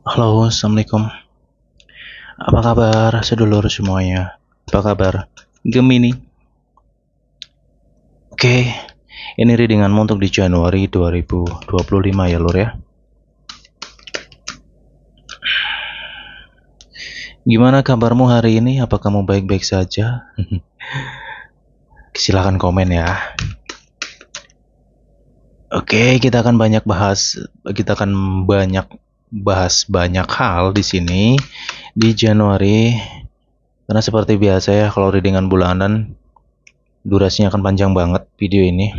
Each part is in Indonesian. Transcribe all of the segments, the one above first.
Halo, assalamualaikum. Apa kabar, sedulur semuanya? Apa kabar, Gemini? Oke, ini readinganmu untuk di Januari 2025 ya, Lur ya. Gimana kabarmu hari ini? Apa kamu baik-baik saja? Silahkan komen ya. Oke, kita akan bahas banyak hal di sini di Januari. Karena seperti biasa ya, kalau readingan bulanan durasinya akan panjang banget video ini.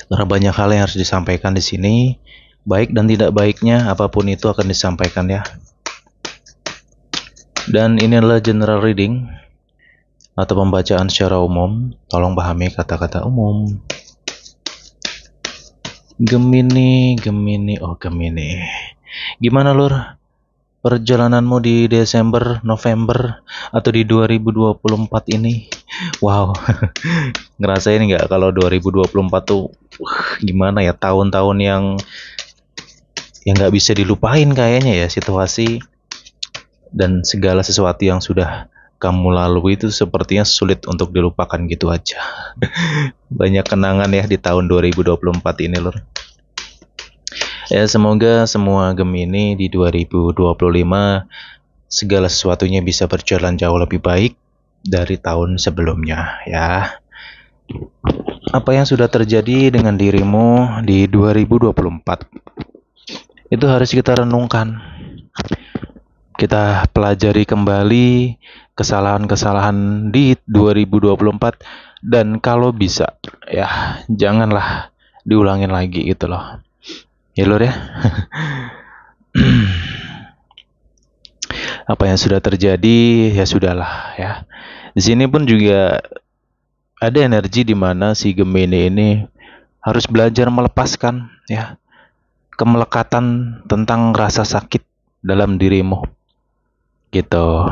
Karena banyak hal yang harus disampaikan di sini, baik dan tidak baiknya apapun itu akan disampaikan ya. Dan ini adalah general reading atau pembacaan secara umum. Tolong pahami kata-kata umum. Gemini. Gimana Lur? Perjalananmu di Desember, November, atau di 2024 ini? Wow, ngerasain nggak kalau 2024 tuh gimana ya, tahun-tahun yang nggak bisa dilupain kayaknya ya, situasi dan segala sesuatu yang sudah kamu lalui itu sepertinya sulit untuk dilupakan gitu aja. Banyak kenangan ya di tahun 2024 ini Lur. Ya semoga semua Gemini di 2025 segala sesuatunya bisa berjalan jauh lebih baik dari tahun sebelumnya ya. Apa yang sudah terjadi dengan dirimu di 2024 itu harus kita renungkan. Kita pelajari kembali kesalahan-kesalahan di 2024 dan kalau bisa ya janganlah diulangin lagi gitu loh. Ya Lur ya. Apa yang sudah terjadi ya sudahlah ya. Di sini pun juga ada energi di mana si Gemini ini harus belajar melepaskan ya kemelekatan tentang rasa sakit dalam dirimu gitu.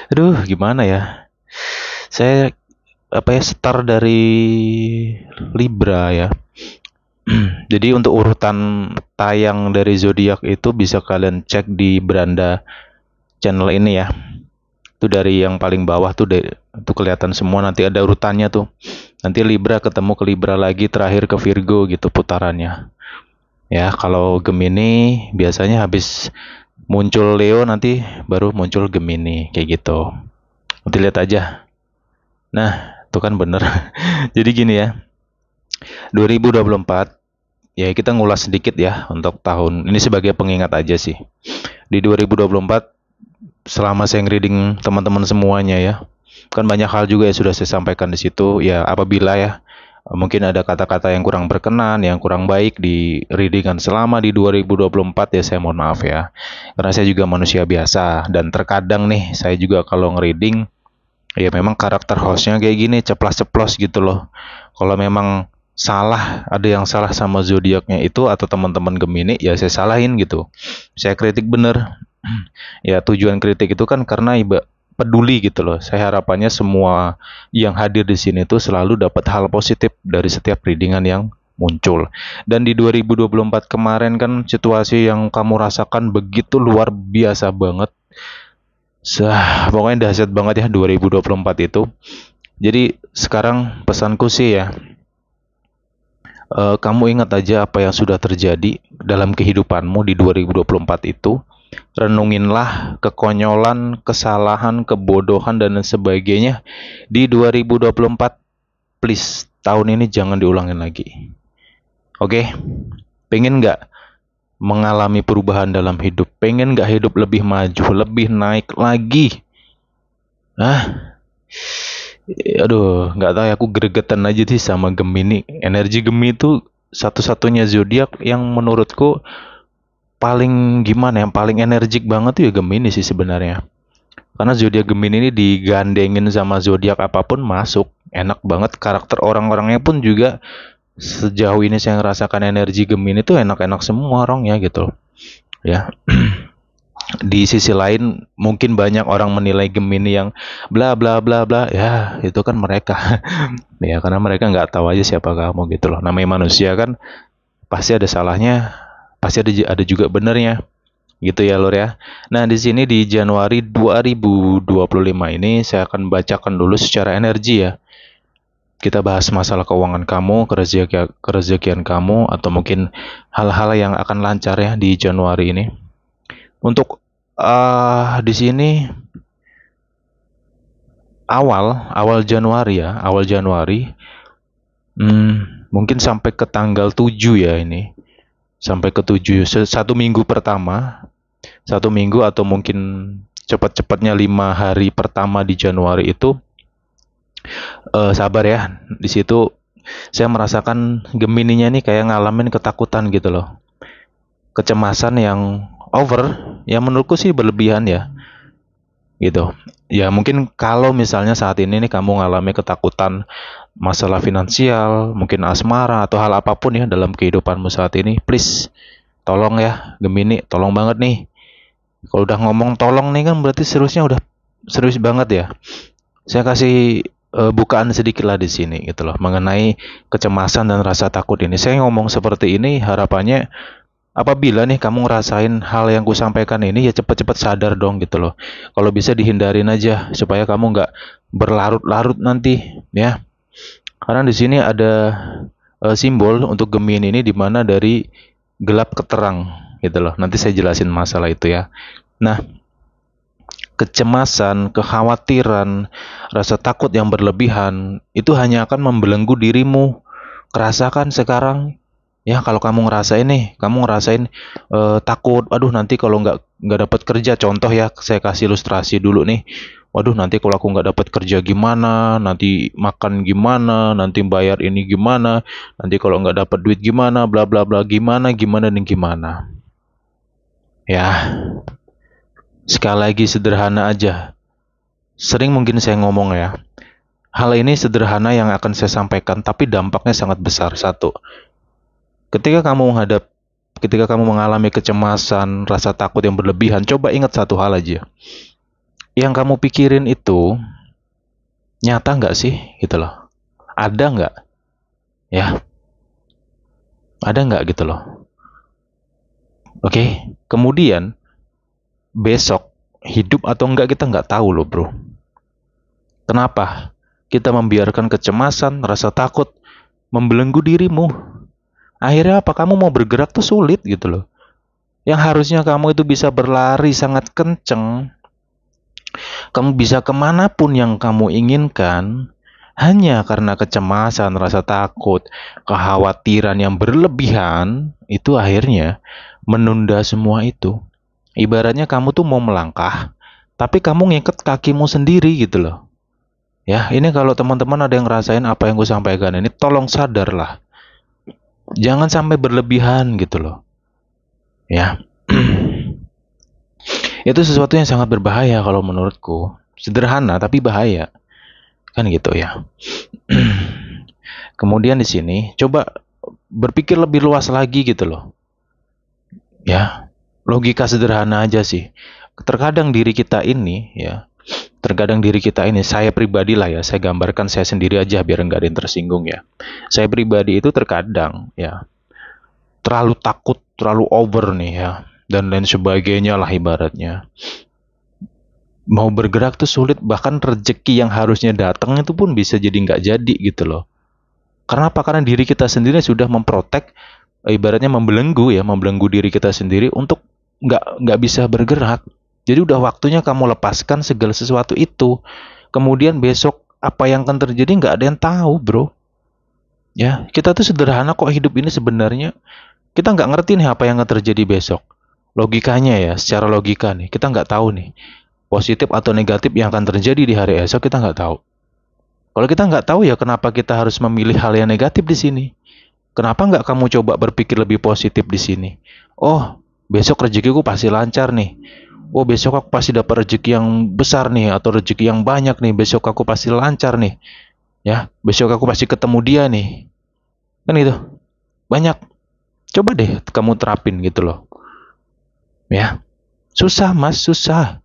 Aduh, gimana ya? Saya start dari Libra ya. Jadi untuk urutan tayang dari zodiak itu bisa kalian cek di beranda channel ini ya. Itu dari yang paling bawah tuh kelihatan semua, nanti ada urutannya tuh. Nanti Libra ketemu ke Libra lagi, terakhir ke Virgo gitu putarannya. Ya, kalau Gemini biasanya habis muncul Leo nanti baru muncul Gemini kayak gitu. Nanti lihat aja. Nah, itu kan bener. Jadi gini ya. 2024 ya kita ngulas sedikit ya untuk tahun ini sebagai pengingat aja sih. Di 2024 selama saya reading teman-teman semuanya ya. Kan banyak hal juga yang sudah saya sampaikan di situ ya, apabila ya mungkin ada kata-kata yang kurang berkenan, yang kurang baik di readingan selama di 2024 ya saya mohon maaf ya. Karena saya juga manusia biasa dan terkadang nih saya juga kalau ngereading ya memang karakter hostnya kayak gini ceplas-ceplos gitu loh. Kalau memang salah, ada yang salah sama zodiaknya itu atau teman-teman Gemini ya saya salahin gitu. Saya kritik bener. Ya tujuan kritik itu kan karena peduli gitu loh. Saya harapannya semua yang hadir di sini tuh selalu dapat hal positif dari setiap readingan yang muncul. Dan di 2024 kemarin kan situasi yang kamu rasakan begitu luar biasa banget. Pokoknya dahsyat banget ya 2024 itu. Jadi sekarang pesanku sih ya, kamu ingat aja apa yang sudah terjadi dalam kehidupanmu di 2024 itu. Renunginlah kekonyolan, kesalahan, kebodohan, dan sebagainya di 2024. Please, tahun ini jangan diulangin lagi. Oke? Pengen nggak mengalami perubahan dalam hidup? Pengen nggak hidup lebih maju, lebih naik lagi? Aduh, nggak tahu ya, aku gregetan aja sih sama Gemini. Energi Gemini itu satu-satunya zodiak yang menurutku paling gimana ya, paling energik banget tuh ya Gemini sih sebenarnya. Karena zodiak Gemini ini digandengin sama zodiak apapun masuk, enak banget. Karakter orang-orangnya pun juga sejauh ini saya ngerasakan energi Gemini tuh enak-enak semua orangnya gitu ya. Di sisi lain mungkin banyak orang menilai Gemini yang bla bla bla bla, ya itu kan mereka. Ya karena mereka nggak tahu aja siapa kamu gitu loh. Namanya manusia kan pasti ada salahnya, pasti ada juga benernya. Gitu ya, Lur ya. Nah, di sini di Januari 2025 ini saya akan bacakan dulu secara energi ya. Kita bahas masalah keuangan kamu, kerezekian kamu, atau mungkin hal-hal yang akan lancar ya di Januari ini. Untuk di sini awal Januari ya, awal Januari, mungkin sampai ke tanggal 7 ya ini, sampai ke 7, satu minggu pertama, satu minggu atau mungkin cepat-cepatnya 5 hari pertama di Januari itu, sabar ya, di situ saya merasakan Gemininya nih kayak ngalamin ketakutan gitu loh, kecemasan yang over, yang menurutku sih berlebihan ya, gitu. Ya mungkin kalau misalnya saat ini nih kamu ngalami ketakutan masalah finansial, mungkin asmara atau hal apapun ya dalam kehidupanmu saat ini, please tolong ya Gemini, tolong banget nih. Kalau udah ngomong tolong nih kan berarti seriusnya udah serius banget ya. Saya kasih bukaan sedikit lah di sini gitu loh mengenai kecemasan dan rasa takut ini. Saya ngomong seperti ini harapannya apabila nih kamu ngerasain hal yang ku sampaikan ini ya cepet-cepet sadar dong gitu loh. Kalau bisa dihindarin aja supaya kamu nggak berlarut-larut nanti ya. Karena di sini ada simbol untuk Gemini ini di mana dari gelap ke terang gitu loh. Nanti saya jelasin masalah itu ya. Nah, kecemasan, kekhawatiran, rasa takut yang berlebihan itu hanya akan membelenggu dirimu. Kerasakan sekarang ya, kalau kamu ngerasain nih, kamu ngerasain takut, aduh nanti kalau nggak dapat kerja, contoh ya, saya kasih ilustrasi dulu nih. Waduh nanti kalau aku nggak dapat kerja gimana, nanti makan gimana, nanti bayar ini gimana, nanti kalau nggak dapat duit gimana, bla bla bla, gimana gimana dan gimana. Ya, sekali lagi sederhana aja. Sering mungkin saya ngomong ya, hal ini sederhana yang akan saya sampaikan, tapi dampaknya sangat besar. Satu, ketika kamu mengalami kecemasan, rasa takut yang berlebihan, coba ingat satu hal aja. Yang kamu pikirin itu nyata nggak sih? Gitu loh. Ada nggak? Ya, ada nggak gitu loh. Oke, kemudian besok hidup atau enggak kita nggak tahu loh bro. Kenapa? Kita membiarkan kecemasan, rasa takut membelenggu dirimu. Akhirnya apa? Kamu mau bergerak tuh sulit gitu loh. Yang harusnya kamu itu bisa berlari sangat kenceng, kamu bisa kemanapun yang kamu inginkan, hanya karena kecemasan, rasa takut, kekhawatiran yang berlebihan, itu akhirnya menunda semua itu. Ibaratnya kamu tuh mau melangkah, tapi kamu ngikat kakimu sendiri gitu loh. Ya, ini kalau teman-teman ada yang ngerasain apa yang gue sampaikan ini, tolong sadarlah. Jangan sampai berlebihan gitu loh. Ya. Itu sesuatu yang sangat berbahaya kalau menurutku. Sederhana tapi bahaya. Kan gitu ya. Kemudian di sini coba berpikir lebih luas lagi gitu loh. Ya. Logika sederhana aja sih. Terkadang diri kita ini ya, saya pribadi lah ya, saya gambarkan saya sendiri aja biar nggak ada yang tersinggung ya. Saya pribadi itu terkadang ya terlalu takut, terlalu over nih ya, dan lain sebagainya lah ibaratnya. Mau bergerak tuh sulit, bahkan rezeki yang harusnya datang itu pun bisa jadi nggak jadi gitu loh. Karena apa? Karena diri kita sendiri sudah memprotek, ibaratnya membelenggu diri kita sendiri untuk nggak bisa bergerak. Jadi udah waktunya kamu lepaskan segala sesuatu itu. Kemudian besok apa yang akan terjadi nggak ada yang tahu, bro. Ya, kita tuh sederhana kok hidup ini sebenarnya. Kita nggak ngerti nih apa yang akan terjadi besok. Logikanya ya, secara logika nih, kita nggak tahu nih. Positif atau negatif yang akan terjadi di hari esok kita nggak tahu. Kalau kita nggak tahu ya kenapa kita harus memilih hal yang negatif di sini? Kenapa nggak kamu coba berpikir lebih positif di sini? Oh, besok rezekiku pasti lancar nih. Oh, besok aku pasti dapat rezeki yang besar nih atau rezeki yang banyak nih. Besok aku pasti lancar nih. Ya, besok aku pasti ketemu dia nih. Kan gitu. Banyak. Coba deh kamu terapin gitu loh. Ya. Susah, Mas, susah.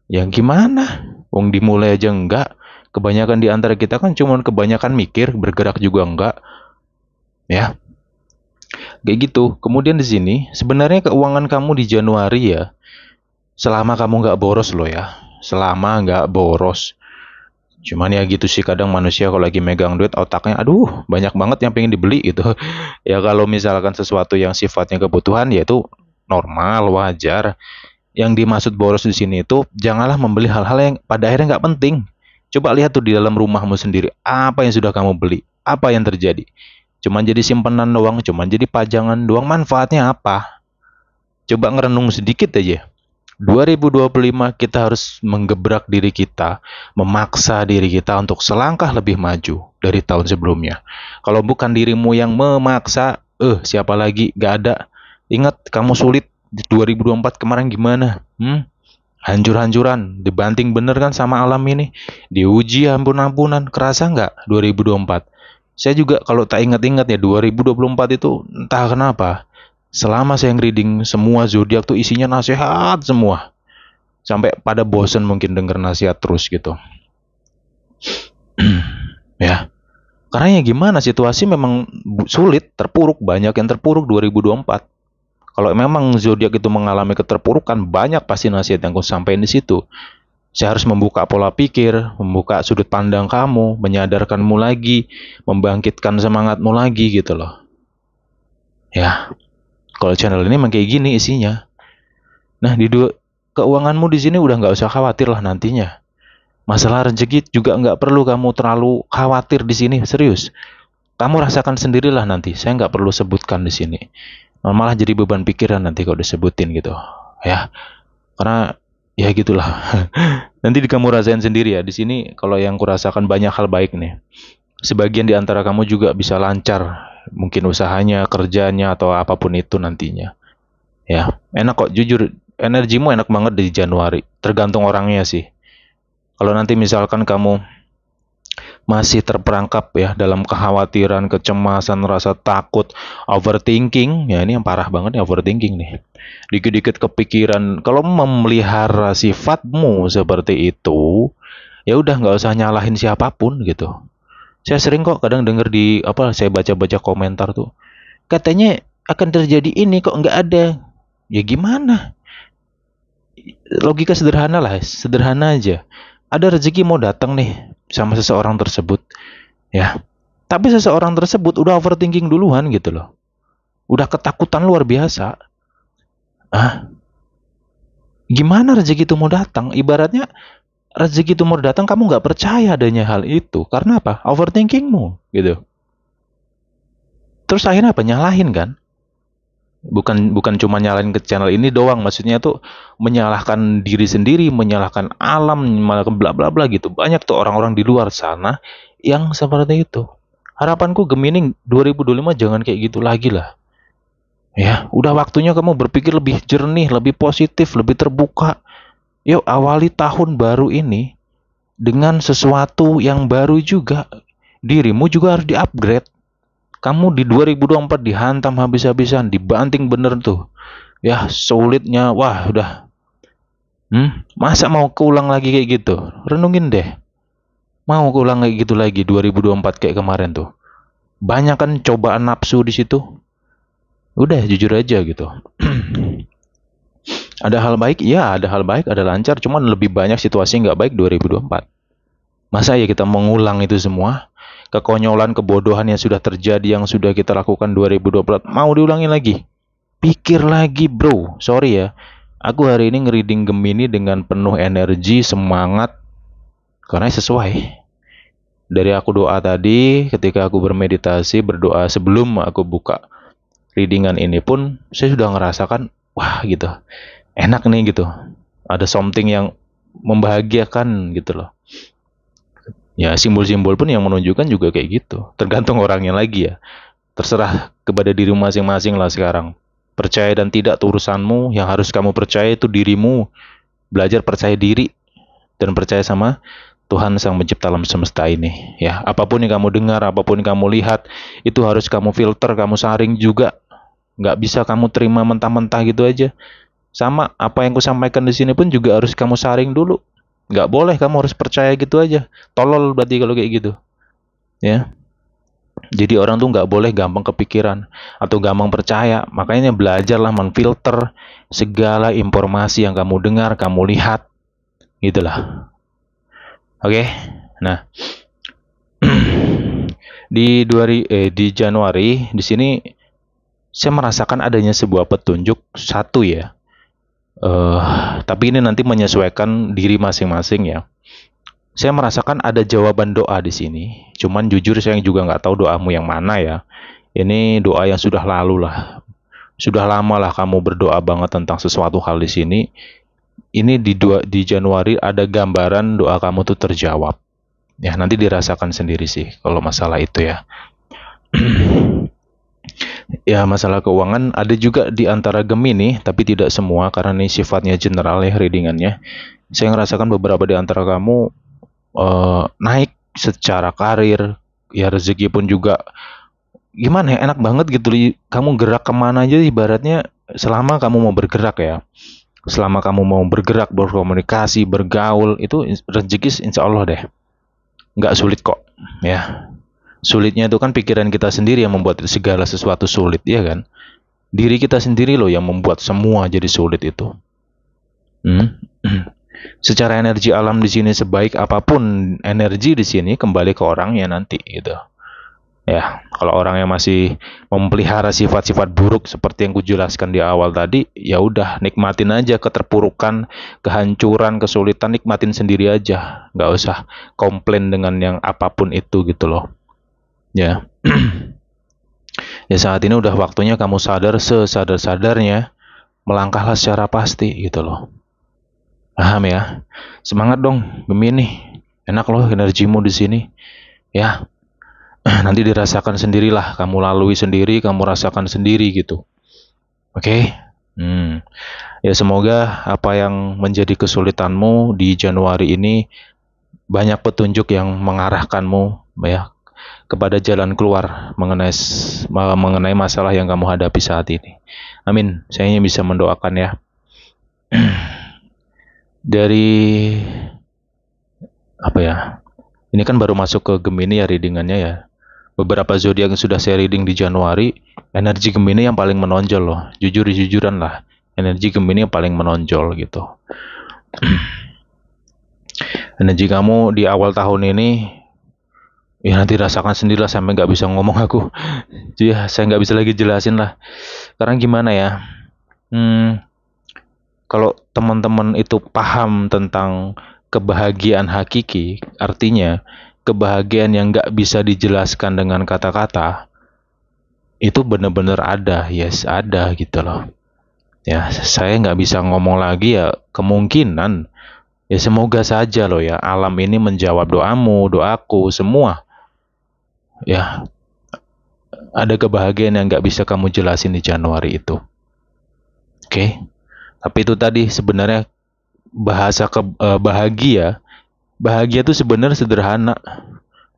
Yang gimana? Wong dimulai aja enggak. Kebanyakan di antara kita kan cuma kebanyakan mikir, bergerak juga enggak. Ya. Kayak gitu. Kemudian di sini sebenarnya keuangan kamu di Januari ya, selama kamu nggak boros loh ya, selama nggak boros. Cuman ya gitu sih, kadang manusia kalau lagi megang duit otaknya aduh banyak banget yang pengen dibeli gitu. Ya kalau misalkan sesuatu yang sifatnya kebutuhan ya itu normal, wajar. Yang dimaksud boros di sini itu janganlah membeli hal-hal yang pada akhirnya nggak penting. Coba lihat tuh di dalam rumahmu sendiri, apa yang sudah kamu beli, apa yang terjadi. Cuman jadi simpenan doang, cuman jadi pajangan doang, manfaatnya apa? Coba ngerenung sedikit aja. 2025 kita harus menggebrak diri kita, memaksa diri kita untuk selangkah lebih maju dari tahun sebelumnya. Kalau bukan dirimu yang memaksa, siapa lagi? Gak ada. Ingat, kamu sulit di 2024 kemarin gimana? Hancur-hancuran, dibanting bener kan sama alam ini. Diuji ampun-ampunan, kerasa nggak 2024? Saya juga kalau tak ingat-ingat ya 2024 itu entah kenapa. Selama saya reading semua zodiak tuh isinya nasihat semua. Sampai pada bosen mungkin denger nasihat terus gitu. Ya. Karena ya gimana, situasi memang sulit, terpuruk, banyak yang terpuruk 2024. Kalau memang zodiak itu mengalami keterpurukan, banyak pasti nasihat yang aku sampaikan di situ. Saya harus membuka pola pikir, membuka sudut pandang kamu, menyadarkanmu lagi, membangkitkan semangatmu lagi gitu loh. Ya, kalau channel ini memang kayak gini isinya. Nah, keuanganmu di sini udah nggak usah khawatir lah nantinya. Masalah rezeki juga nggak perlu kamu terlalu khawatir di sini, serius. Kamu rasakan sendirilah nanti. Saya nggak perlu sebutkan di sini. Malah jadi beban pikiran nanti kalau disebutin gitu, ya. Karena ya gitulah. Nanti kamu rasain sendiri ya. Di sini kalau yang kurasakan banyak hal baik nih. Sebagian di antara kamu juga bisa lancar, mungkin usahanya, kerjanya atau apapun itu nantinya. Ya, enak kok, jujur energimu enak banget di Januari. Tergantung orangnya sih. Kalau nanti misalkan kamu masih terperangkap ya dalam kekhawatiran, kecemasan, rasa takut, overthinking, ya ini yang parah banget nih, overthinking nih. Dikit-dikit kepikiran, kalau memelihara sifatmu seperti itu, ya udah nggak usah nyalahin siapapun gitu. Saya sering kok kadang denger di apa, saya baca-baca komentar tuh, katanya akan terjadi ini kok nggak ada. Ya gimana? Logika sederhana lah, sederhana aja. Ada rezeki mau datang nih sama seseorang tersebut, ya. Tapi seseorang tersebut udah overthinking duluan gitu loh. Udah ketakutan luar biasa. Ah, gimana rezeki itu mau datang? Ibaratnya rezeki itu mau datang, kamu nggak percaya adanya hal itu. Karena apa? Overthinkingmu gitu. Terus akhirnya apa? Nyalahin kan? Bukan cuma nyalahin ke channel ini doang, maksudnya tuh menyalahkan diri sendiri, menyalahkan alam, menyalahkan bla bla bla gitu. Banyak tuh orang-orang di luar sana yang seperti itu. Harapanku Gemini 2025 jangan kayak gitu lagi lah. Ya, udah waktunya kamu berpikir lebih jernih, lebih positif, lebih terbuka. Yuk awali tahun baru ini dengan sesuatu yang baru juga. Dirimu juga harus di-upgrade. Kamu di 2024 dihantam habis-habisan, dibanting bener tuh. Ya, sulitnya, wah udah. Masa mau keulang lagi kayak gitu? Renungin deh. Mau keulang kayak gitu lagi 2024 kayak kemarin tuh. Banyak kan cobaan nafsu di situ. Udah jujur aja gitu. Ada hal baik, ya ada hal baik, ada lancar, cuman lebih banyak situasi nggak baik 2024. Masa ya kita mengulang itu semua? Kekonyolan, kebodohan yang sudah terjadi, yang sudah kita lakukan 2024, mau diulangi lagi? Pikir lagi bro, sorry ya. Aku hari ini ngereading Gemini dengan penuh energi, semangat, karena sesuai. Dari aku doa tadi, ketika aku bermeditasi, berdoa sebelum aku buka readingan ini pun, saya sudah ngerasakan, wah gitu, enak nih gitu. Ada something yang membahagiakan gitu loh. Ya simbol-simbol pun yang menunjukkan juga kayak gitu. Tergantung orangnya lagi ya. Terserah kepada diri masing-masing lah sekarang. Percaya dan tidak itu urusanmu. Yang harus kamu percaya itu dirimu. Belajar percaya diri dan percaya sama Tuhan Sang Pencipta alam semesta ini. Ya, apapun yang kamu dengar, apapun yang kamu lihat, itu harus kamu filter, kamu saring juga. Nggak bisa kamu terima mentah-mentah gitu aja. Sama apa yang kusampaikan di sini pun juga harus kamu saring dulu. Nggak boleh kamu harus percaya gitu aja. Tolol berarti kalau kayak gitu. Ya. Jadi orang tuh nggak boleh gampang kepikiran atau gampang percaya. Makanya belajarlah menfilter segala informasi yang kamu dengar, kamu lihat, gitulah. Oke. Nah, di Januari di sini saya merasakan adanya sebuah petunjuk satu ya. Tapi ini nanti menyesuaikan diri masing-masing ya. Saya merasakan ada jawaban doa di sini. Cuman jujur saya juga nggak tahu doamu yang mana ya. Ini doa yang sudah lalu lah. Sudah lama lah kamu berdoa banget tentang sesuatu hal di sini. Ini di Januari ada gambaran doa kamu tuh terjawab. Ya, nanti dirasakan sendiri sih kalau masalah itu ya. Ya, masalah keuangan ada juga di antara Gemini, tapi tidak semua karena ini sifatnya general ya readingannya. Saya ngerasakan beberapa di antara kamu naik secara karir, ya rezeki pun juga gimana ya, enak banget gitu. Kamu gerak kemana aja ibaratnya selama kamu mau bergerak ya. Selama kamu mau bergerak, berkomunikasi, bergaul, itu rezeki insya Allah deh. Nggak sulit kok ya. Sulitnya itu kan pikiran kita sendiri yang membuat segala sesuatu sulit, ya kan? Diri kita sendiri loh yang membuat semua jadi sulit itu. Secara energi alam di sini sebaik apapun energi di sini kembali ke orangnya nanti gitu. Ya, kalau orang yang masih memelihara sifat-sifat buruk seperti yang kujelaskan di awal tadi, ya udah nikmatin aja keterpurukan, kehancuran, kesulitan, nikmatin sendiri aja. Nggak usah komplain dengan yang apapun itu gitu loh. Ya. Ya saat ini udah waktunya kamu sadar sesadar-sadarnya, melangkahlah secara pasti gitu loh. Paham ya? Semangat dong, Gemini. Enak loh energimu di sini. Ya, nanti dirasakan sendirilah, kamu lalui sendiri, kamu rasakan sendiri gitu. Oke? Ya semoga apa yang menjadi kesulitanmu di Januari ini banyak petunjuk yang mengarahkanmu ya kepada jalan keluar mengenai masalah yang kamu hadapi saat ini. Amin. Saya hanya bisa mendoakan ya. Dari apa ya? Ini kan baru masuk ke Gemini ya readingannya ya. Beberapa zodiak yang sudah saya reading di Januari, energi Gemini yang paling menonjol loh. Jujur-jujuran lah. Energi Gemini yang paling menonjol gitu. Energi kamu di awal tahun ini ya nanti rasakan sendirilah sampai nggak bisa ngomong aku. Jadi saya nggak bisa lagi jelasin lah. Karena gimana ya? Kalau teman-teman itu paham tentang kebahagiaan hakiki, artinya kebahagiaan yang nggak bisa dijelaskan dengan kata-kata, itu benar-benar ada, yes ada gitu loh. Ya saya nggak bisa ngomong lagi ya kemungkinan. Ya semoga saja loh ya alam ini menjawab doamu, doaku, semua. Ya, ada kebahagiaan yang nggak bisa kamu jelasin di Januari itu. Oke? Tapi itu tadi sebenarnya bahasa bahagia. Bahagia itu sebenarnya sederhana.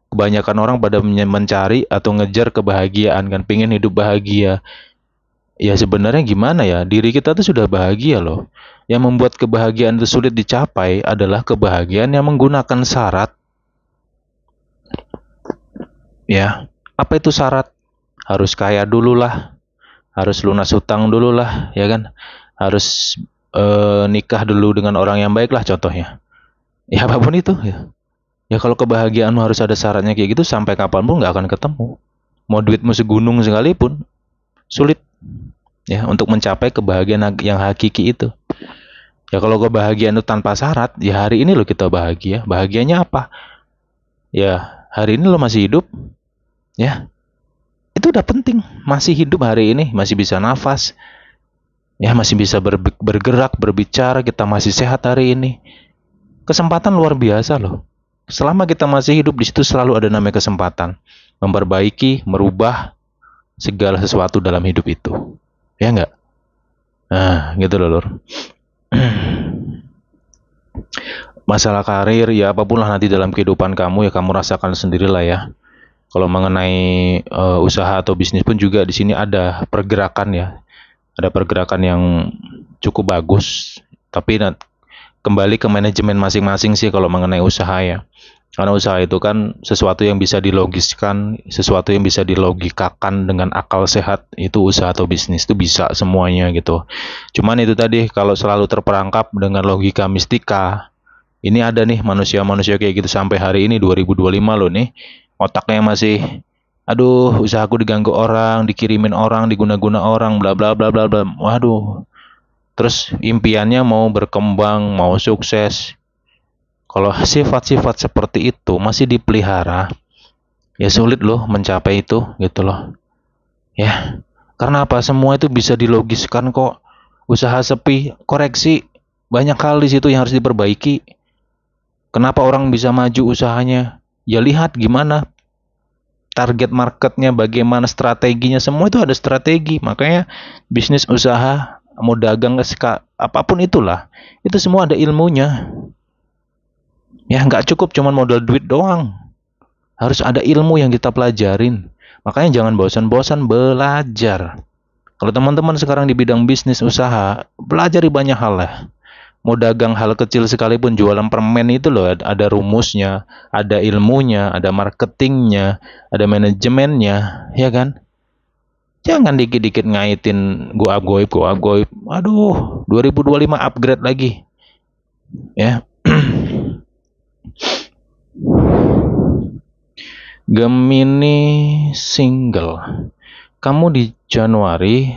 Kebanyakan orang pada mencari atau ngejar kebahagiaan kan, pengen hidup bahagia. Ya sebenarnya gimana ya? Diri kita tuh sudah bahagia loh. Yang membuat kebahagiaan itu sulit dicapai adalah kebahagiaan yang menggunakan syarat. Ya, apa itu syarat? Harus kaya dulu lah, harus lunas hutang dulu lah, ya kan? Harus nikah dulu dengan orang yang baik lah contohnya. Ya apapun itu ya. Ya kalau kebahagiaanmu harus ada syaratnya kayak gitu, sampai kapanpun nggak akan ketemu. Mau duitmu segunung sekalipun, sulit ya untuk mencapai kebahagiaan yang hakiki itu. Ya kalau kebahagiaan itu tanpa syarat, ya hari ini lo kita bahagia. Bahagianya apa? Ya hari ini lo masih hidup, ya itu udah penting. Masih hidup hari ini, masih bisa nafas, ya masih bisa bergerak, berbicara, kita masih sehat hari ini. Kesempatan luar biasa loh. Selama kita masih hidup, di situ selalu ada namanya kesempatan memperbaiki, merubah segala sesuatu dalam hidup itu. Ya enggak? Nah, gitu loh, Lur. Masalah karir ya apapun lah nanti dalam kehidupan kamu ya kamu rasakan sendirilah ya. Kalau mengenai usaha atau bisnis pun juga di sini ada pergerakan ya. Ada pergerakan yang cukup bagus. Tapi kembali ke manajemen masing-masing sih kalau mengenai usaha ya. Karena usaha itu kan sesuatu yang bisa dilogiskan, sesuatu yang bisa dilogikakan dengan akal sehat, itu usaha atau bisnis itu bisa semuanya gitu. Cuman itu tadi, kalau selalu terperangkap dengan logika mistika, ini ada nih manusia-manusia kayak gitu sampai hari ini 2025 loh nih, otaknya masih, aduh, usahaku diganggu orang, dikirimin orang, diguna-guna orang, bla bla bla bla bla. Waduh. Terus impiannya mau berkembang, mau sukses. Kalau sifat-sifat seperti itu masih dipelihara, ya sulit loh mencapai itu gitu loh. Ya. Karena apa? Semua itu bisa dilogiskan kok. Usaha sepi, koreksi, banyak hal di situ yang harus diperbaiki. Kenapa orang bisa maju usahanya? Ya lihat gimana target marketnya, bagaimana strateginya, semua itu ada strategi. Makanya bisnis usaha, mau dagang, apapun itulah, itu semua ada ilmunya. Ya nggak cukup cuman modal duit doang. Harus ada ilmu yang kita pelajarin. Makanya jangan bosan-bosan belajar. Kalau teman-teman sekarang di bidang bisnis usaha, belajar banyak hal lah. Mau dagang hal kecil sekalipun, jualan permen itu loh, ada rumusnya, ada ilmunya, ada marketingnya, ada manajemennya, ya kan? Jangan dikit-dikit ngaitin gua goib. Aduh, 2025 upgrade lagi. Ya. Gemini single. Kamu di Januari,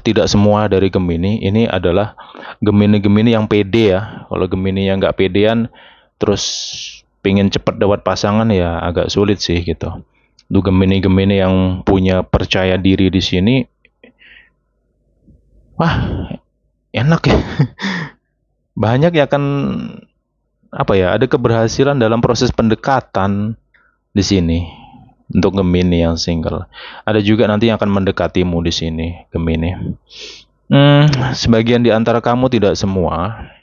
tidak semua dari Gemini. Ini adalah Gemini-Gemini yang pede ya. Kalau Gemini yang nggak pedean, terus pingin cepat dapat pasangan, ya agak sulit sih gitu. Untuk Gemini-Gemini yang punya percaya diri di sini, wah enak ya. Banyak ya kan, apa ya, ada keberhasilan dalam proses pendekatan di sini untuk Gemini yang single. Ada juga nanti yang akan mendekatimu di sini, Gemini. Sebagian di antara kamu, tidak semua,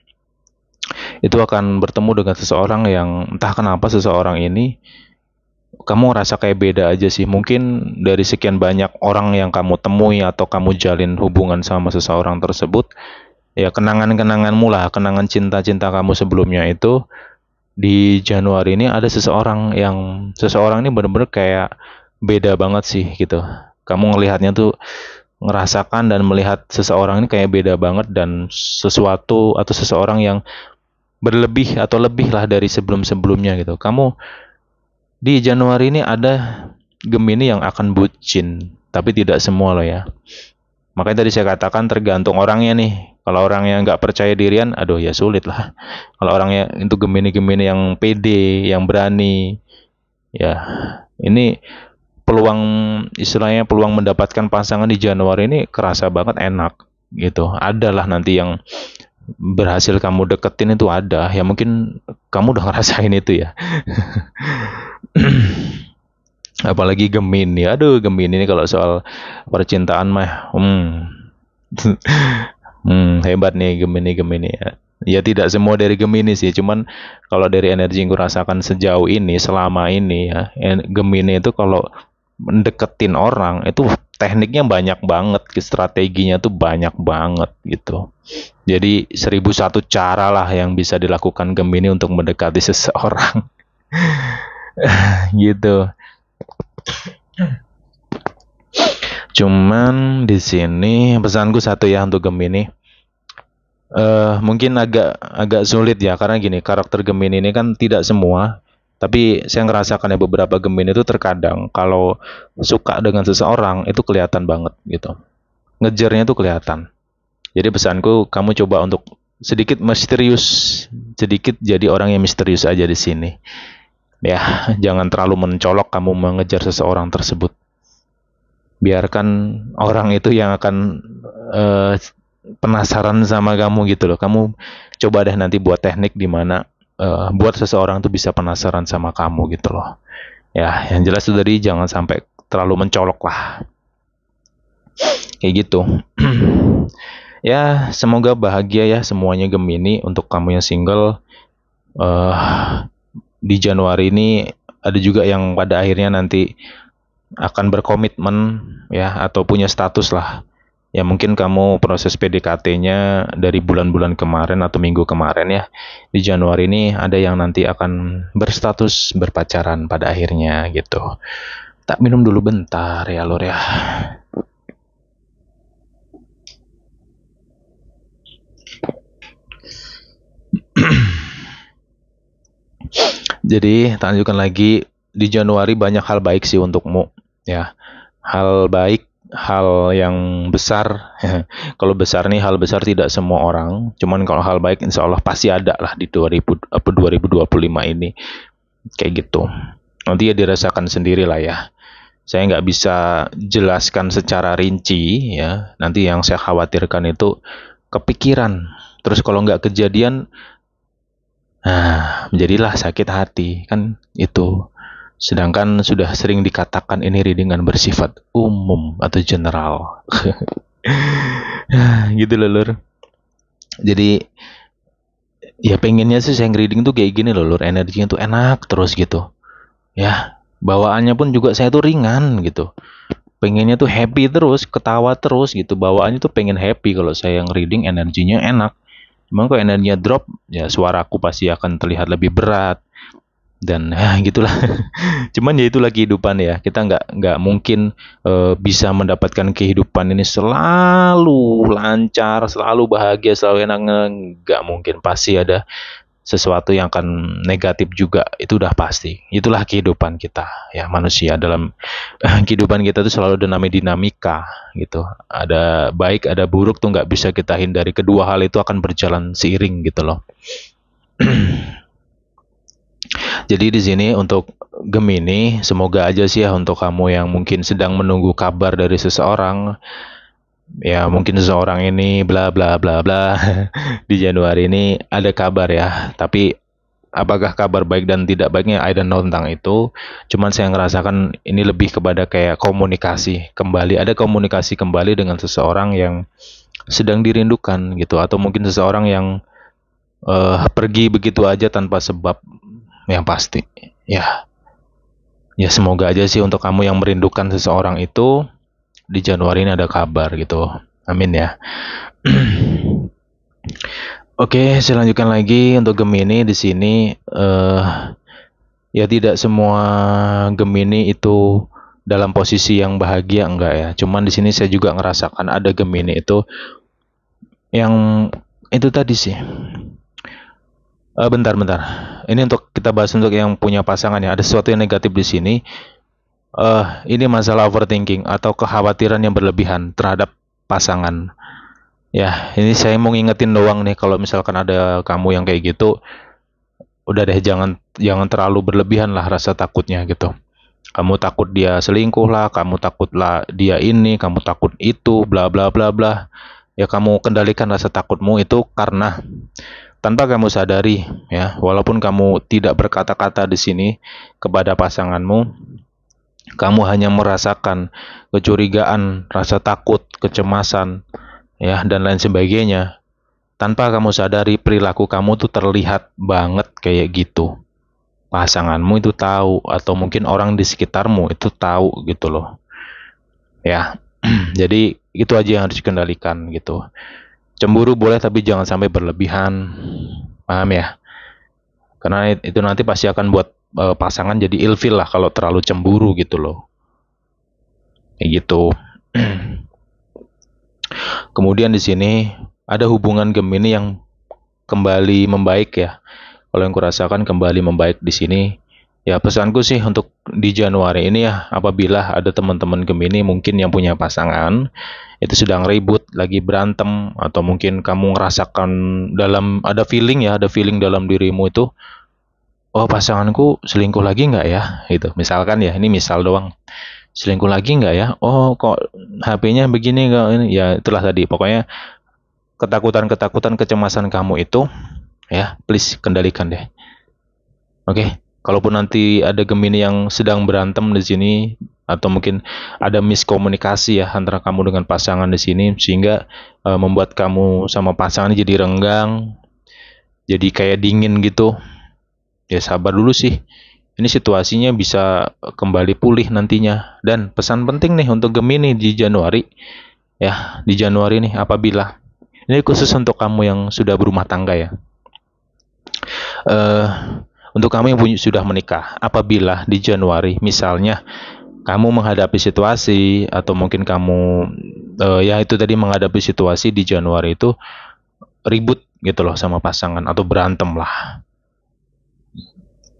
itu akan bertemu dengan seseorang yang entah kenapa seseorang ini kamu ngerasa kayak beda aja sih. Mungkin dari sekian banyak orang yang kamu temui atau kamu jalin hubungan sama seseorang tersebut, ya kenangan-kenanganmu lah, kenangan cinta-cinta kamu sebelumnya itu, di Januari ini ada seseorang ini bener-bener kayak beda banget sih gitu. Kamu ngelihatnya tuh, ngerasakan dan melihat seseorang ini kayak beda banget, dan sesuatu atau seseorang yang berlebih atau lebih lah dari sebelum-sebelumnya gitu. Kamu di Januari ini ada Gemini yang akan bucin, tapi tidak semua loh ya. Makanya tadi saya katakan tergantung orangnya nih. Kalau orangnya nggak percaya dirian, aduh ya sulit lah. Kalau orangnya itu Gemini-Gemini yang pede, yang berani, ya ini peluang, istilahnya peluang mendapatkan pasangan di Januari ini kerasa banget enak gitu. Adalah nanti yang berhasil kamu deketin itu ada. Ya mungkin kamu udah ngerasain itu ya. Apalagi Gemini. Aduh, Gemini ini kalau soal percintaan mah hebat nih Gemini ya. Ya tidak semua dari Gemini sih, cuman kalau dari energi yang gue rasakan sejauh ini, selama ini ya, Gemini itu kalau mendeketin orang itu tekniknya banyak banget, strateginya tuh banyak banget gitu. Jadi 1001 cara lah yang bisa dilakukan Gemini untuk mendekati seseorang. Gitu. Cuman di sini pesanku satu ya untuk Gemini. Mungkin agak sulit ya, karena gini, karakter Gemini ini kan tidak semua, tapi saya ngerasakan ya beberapa Gemini itu terkadang kalau suka dengan seseorang itu kelihatan banget gitu. Ngejarnya itu kelihatan. Jadi pesanku, kamu coba untuk sedikit misterius, sedikit jadi orang yang misterius aja di sini. Ya, jangan terlalu mencolok kamu mengejar seseorang tersebut. Biarkan orang itu yang akan penasaran sama kamu gitu loh. Kamu coba deh nanti buat teknik di mana buat seseorang tuh bisa penasaran sama kamu gitu loh. Ya, yang jelas itu tadi, jangan sampai terlalu mencolok lah. Kayak gitu. Ya, semoga bahagia ya semuanya Gemini. Untuk kamu yang single, di Januari ini ada juga yang pada akhirnya nanti akan berkomitmen ya, atau punya status lah. Ya mungkin kamu proses PDKT-nya dari bulan-bulan kemarin atau minggu kemarin ya. Di Januari ini ada yang nanti akan berstatus berpacaran pada akhirnya gitu. Tak minum dulu bentar ya Lur ya. Jadi, tak lanjutkan lagi, di Januari banyak hal baik sih untukmu, ya. Hal baik, hal yang besar. Kalau besar nih, hal besar tidak semua orang. Cuman kalau hal baik, insya Allah pasti ada lah di 2025 ini. Kayak gitu. Nanti ya dirasakan sendiri lah ya. Saya nggak bisa jelaskan secara rinci ya. Nanti yang saya khawatirkan itu kepikiran. Terus kalau nggak kejadian, nah, menjadilah sakit hati, kan itu. Sedangkan sudah sering dikatakan ini readingan bersifat umum atau general. Gitu loh, Lur. Jadi, ya pengennya sih saya reading tuh kayak gini loh, Lur. Energinya tuh enak terus gitu. Ya, bawaannya pun juga saya tuh ringan gitu. Pengennya tuh happy terus, ketawa terus gitu. Bawaannya tuh pengen happy kalau saya yang reading energinya enak. Emang kalau energinya drop, ya suaraku pasti akan terlihat lebih berat dan gitulah. Cuman ya itulah kehidupan ya. Kita nggak mungkin bisa mendapatkan kehidupan ini selalu lancar, selalu bahagia, selalu enak. Nggak mungkin. Pasti ada sesuatu yang akan negatif juga. Itu udah pasti. Itulah kehidupan kita ya, manusia. Dalam kehidupan kita itu selalu ada namanya dinamika gitu. Ada baik, ada buruk tuh nggak bisa kita hindari. Kedua hal itu akan berjalan seiring gitu loh. Jadi di sini untuk Gemini, semoga aja sih ya untuk kamu yang mungkin sedang menunggu kabar dari seseorang, ya mungkin seseorang ini bla bla bla bla di Januari ini ada kabar ya. Tapi apakah kabar baik dan tidak baiknya, I don't know tentang itu. Cuman saya ngerasakan ini lebih kepada kayak komunikasi kembali, ada komunikasi kembali dengan seseorang yang sedang dirindukan gitu, atau mungkin seseorang yang pergi begitu aja tanpa sebab yang pasti. Ya semoga aja sih untuk kamu yang merindukan seseorang itu di Januari ini ada kabar gitu. Amin ya. Oke, saya lanjutkan lagi untuk Gemini di sini. Ya tidak semua Gemini itu dalam posisi yang bahagia, enggak ya. Cuman di sini saya juga ngerasakan ada Gemini itu yang itu tadi sih. Bentar. Ini untuk kita bahas untuk yang punya pasangan ya. Ada sesuatu yang negatif di sini. Ini masalah overthinking atau kekhawatiran yang berlebihan terhadap pasangan. Ya, ini saya mau ngingetin doang nih, kalau misalkan ada kamu yang kayak gitu, udah deh jangan terlalu berlebihan lah rasa takutnya gitu. Kamu takut dia selingkuh lah, kamu takut lah dia ini, kamu takut itu, bla bla bla bla. Ya kamu kendalikan rasa takutmu itu karena tanpa kamu sadari ya, walaupun kamu tidak berkata-kata di sini kepada pasanganmu, kamu hanya merasakan kecurigaan, rasa takut, kecemasan, ya, dan lain sebagainya. Tanpa kamu sadari, perilaku kamu tuh terlihat banget kayak gitu. Pasanganmu itu tahu, atau mungkin orang di sekitarmu itu tahu gitu loh. Ya, jadi itu aja yang harus dikendalikan gitu. Cemburu boleh, tapi jangan sampai berlebihan. Paham ya? Karena itu nanti pasti akan buat pasangan jadi ilfil lah kalau terlalu cemburu gitu loh. Kayak gitu. Kemudian di sini ada hubungan Gemini yang kembali membaik ya. Kalau yang kurasakan kembali membaik di sini. Ya pesanku sih untuk di Januari ini ya, apabila ada teman-teman Gemini mungkin yang punya pasangan itu sedang ribut, lagi berantem, atau mungkin kamu ngerasakan ada feeling dalam dirimu itu, oh pasanganku selingkuh lagi nggak ya, gitu. Misalkan ya, ini misal doang, selingkuh lagi nggak ya? Oh kok HP-nya begini kok ini? Ya itulah tadi, pokoknya ketakutan, kecemasan kamu itu, ya please kendalikan deh. Oke. Kalaupun nanti ada Gemini yang sedang berantem di sini, atau mungkin ada miskomunikasi ya antara kamu dengan pasangan di sini, sehingga membuat kamu sama pasangan jadi renggang, jadi kayak dingin gitu. Ya sabar dulu sih. Ini situasinya bisa kembali pulih nantinya. Dan pesan penting nih untuk Gemini di Januari, Ya, di Januari nih, apabila ini khusus untuk kamu yang sudah berumah tangga ya. eh untuk kamu yang sudah menikah, apabila di Januari misalnya kamu menghadapi situasi atau mungkin kamu ya itu tadi menghadapi situasi di Januari itu ribut gitu loh sama pasangan atau berantem lah.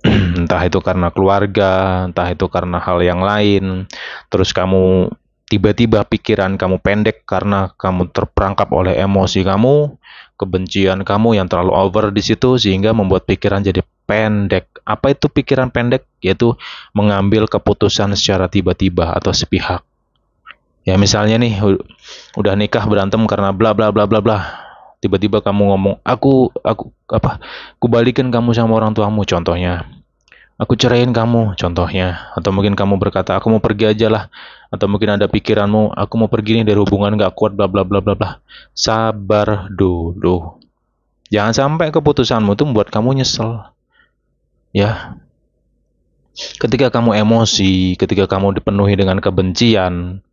Entah itu karena keluarga, entah itu karena hal yang lain. Terus kamu tiba-tiba pikiran kamu pendek karena kamu terperangkap oleh emosi kamu, kebencian kamu yang terlalu over di situ sehingga membuat pikiran jadi pendek. Apa itu pikiran pendek? Yaitu mengambil keputusan secara tiba-tiba atau sepihak. Ya misalnya nih udah nikah berantem karena bla bla bla bla bla. Tiba-tiba kamu ngomong, aku balikin kamu sama orang tuamu contohnya. Aku ceraiin kamu, contohnya. Atau mungkin kamu berkata, aku mau pergi aja lah. Atau mungkin ada pikiranmu, aku mau pergi nih dari hubungan gak kuat, bla bla bla bla bla. Sabar dulu. Jangan sampai keputusanmu itu membuat kamu nyesel. Ya, ketika kamu emosi, ketika kamu dipenuhi dengan kebencian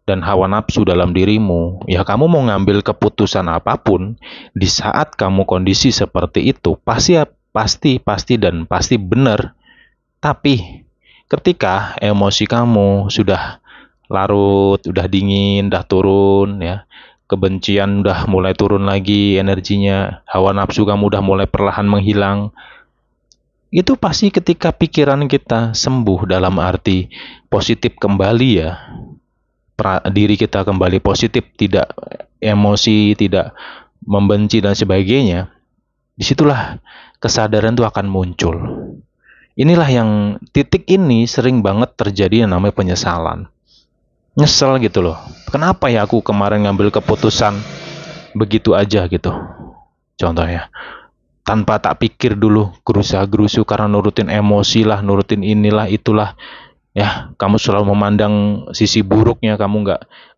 dan hawa nafsu dalam dirimu, ya kamu mau ngambil keputusan apapun di saat kamu kondisi seperti itu, pasti benar. Tapi ketika emosi kamu sudah larut, udah dingin, udah turun ya, kebencian udah mulai turun lagi energinya, hawa nafsu kamu udah mulai perlahan menghilang. Itu pasti ketika pikiran kita sembuh dalam arti positif kembali ya. Diri kita kembali positif, tidak emosi, tidak membenci dan sebagainya. Disitulah kesadaran itu akan muncul. Inilah yang titik ini sering banget terjadi yang namanya penyesalan. Nyesel gitu loh. Kenapa ya aku kemarin ngambil keputusan begitu aja gitu. Contohnya. Tanpa tak pikir dulu, gerusa-gerusu karena nurutin emosi lah, nurutin inilah, itulah. Ya, kamu selalu memandang sisi buruknya, kamu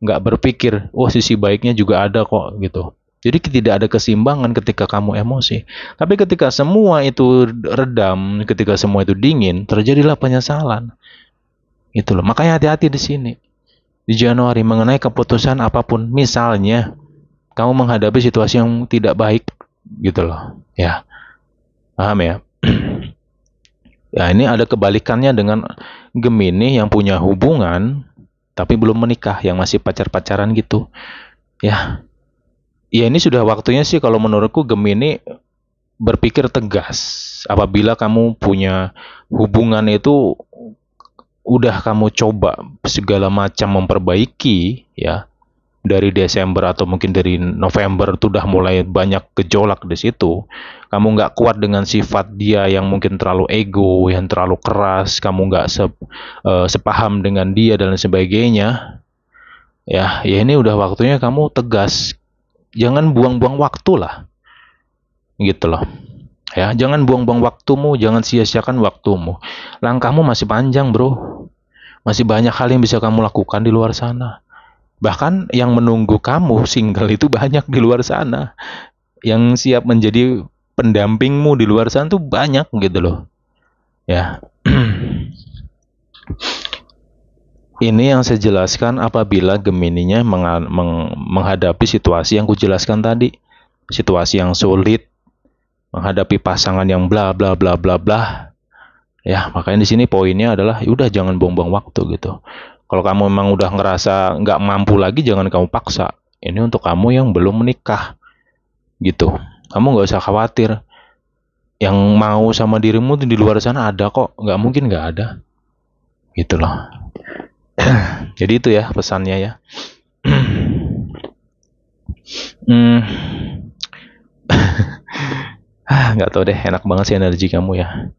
nggak berpikir, oh sisi baiknya juga ada kok gitu. Jadi tidak ada keseimbangan ketika kamu emosi. Tapi ketika semua itu redam, ketika semua itu dingin, terjadilah penyesalan. Itu loh. Makanya hati-hati di sini. Di Januari mengenai keputusan apapun, misalnya kamu menghadapi situasi yang tidak baik gitu loh. Ya. Paham ya? Ya, ini ada kebalikannya dengan Gemini yang punya hubungan tapi belum menikah, yang masih pacar-pacaran gitu. Ya. Ya ini sudah waktunya sih kalau menurutku Gemini berpikir tegas. Apabila kamu punya hubungan itu udah kamu coba segala macam memperbaiki ya, dari Desember atau mungkin dari November tuh udah mulai banyak gejolak di situ. Kamu nggak kuat dengan sifat dia yang mungkin terlalu ego, yang terlalu keras, kamu nggak sepaham dengan dia dan sebagainya. Ya ini udah waktunya kamu tegas. Jangan buang-buang waktu lah, gitu loh. Ya, jangan buang-buang waktumu, jangan sia-siakan waktumu. Langkahmu masih panjang, bro. Masih banyak hal yang bisa kamu lakukan di luar sana. Bahkan yang menunggu kamu single itu banyak di luar sana. Yang siap menjadi pendampingmu di luar sana tuh banyak gitu loh. Ya. Ini yang saya jelaskan apabila Gemininya menghadapi situasi yang kujelaskan tadi. Situasi yang sulit, menghadapi pasangan yang bla bla bla bla bla. Ya, makanya di sini poinnya adalah udah jangan buang-buang waktu gitu. Kalau kamu memang udah ngerasa nggak mampu lagi, jangan kamu paksa. Ini untuk kamu yang belum menikah, gitu. Kamu nggak usah khawatir. Yang mau sama dirimu di luar sana ada kok. Nggak mungkin nggak ada. Gitu loh. Jadi itu ya pesannya ya. Nggak tahu deh, enak banget sih energi kamu ya.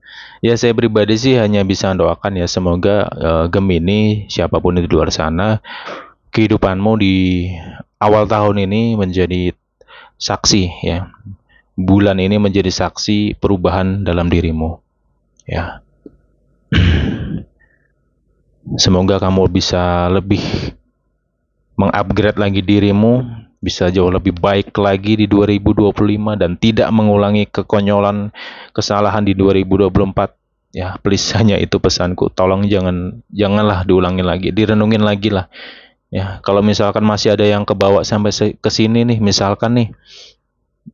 Ya saya pribadi sih hanya bisa doakan ya, semoga Gemini siapapun di luar sana, kehidupanmu di awal tahun ini menjadi saksi ya. Bulan ini menjadi saksi perubahan dalam dirimu ya. Semoga kamu bisa lebih mengupgrade lagi dirimu, bisa jauh lebih baik lagi di 2025 dan tidak mengulangi kekonyolan kesalahan di 2024. Ya, please, hanya itu pesanku. Tolong janganlah diulangi lagi, direnungin lagi lah. Ya, kalau misalkan masih ada yang kebawa sampai ke sini nih, misalkan nih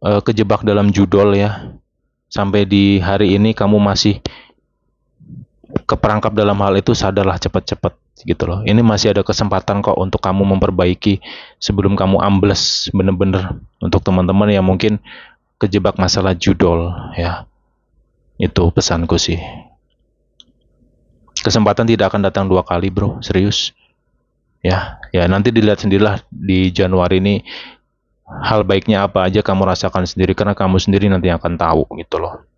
kejebak dalam judol ya, sampai di hari ini kamu masih keperangkap dalam hal itu, sadarlah cepat-cepat gitu loh. Ini masih ada kesempatan kok untuk kamu memperbaiki sebelum kamu ambles bener-bener. Untuk teman-teman yang mungkin kejebak masalah judol ya, itu pesanku sih. Kesempatan tidak akan datang dua kali bro, serius. Ya nanti dilihat sendirilah di Januari ini hal baiknya apa aja kamu rasakan sendiri, karena kamu sendiri nanti akan tahu gitu loh.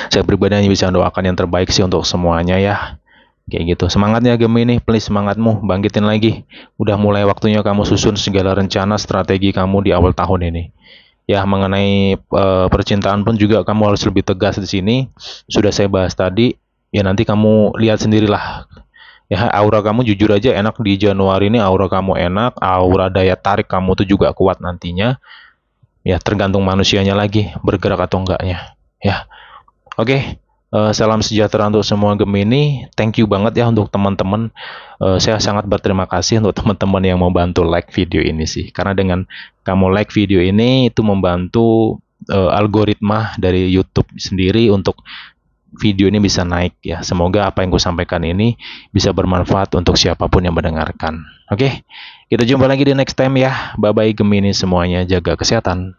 Saya pribadi hanya bisa doakan yang terbaik sih untuk semuanya ya. Kayak gitu. Semangatnya Gemini, please semangatmu, bangkitin lagi. Udah mulai waktunya kamu susun segala rencana strategi kamu di awal tahun ini. Ya, mengenai percintaan pun juga kamu harus lebih tegas di sini. Sudah saya bahas tadi. Ya nanti kamu lihat sendirilah. Ya, aura kamu jujur aja enak di Januari ini, aura kamu enak, aura daya tarik kamu tuh juga kuat nantinya. Ya, tergantung manusianya lagi bergerak atau enggaknya. Ya. Oke, salam sejahtera untuk semua Gemini. Thank you banget ya untuk teman-teman. Saya sangat berterima kasih untuk teman-teman yang mau bantu like video ini sih. Karena dengan kamu like video ini itu membantu algoritma dari YouTube sendiri untuk video ini bisa naik ya. Semoga apa yang gue sampaikan ini bisa bermanfaat untuk siapapun yang mendengarkan. Oke, kita jumpa lagi di next time ya. Bye bye Gemini semuanya, jaga kesehatan.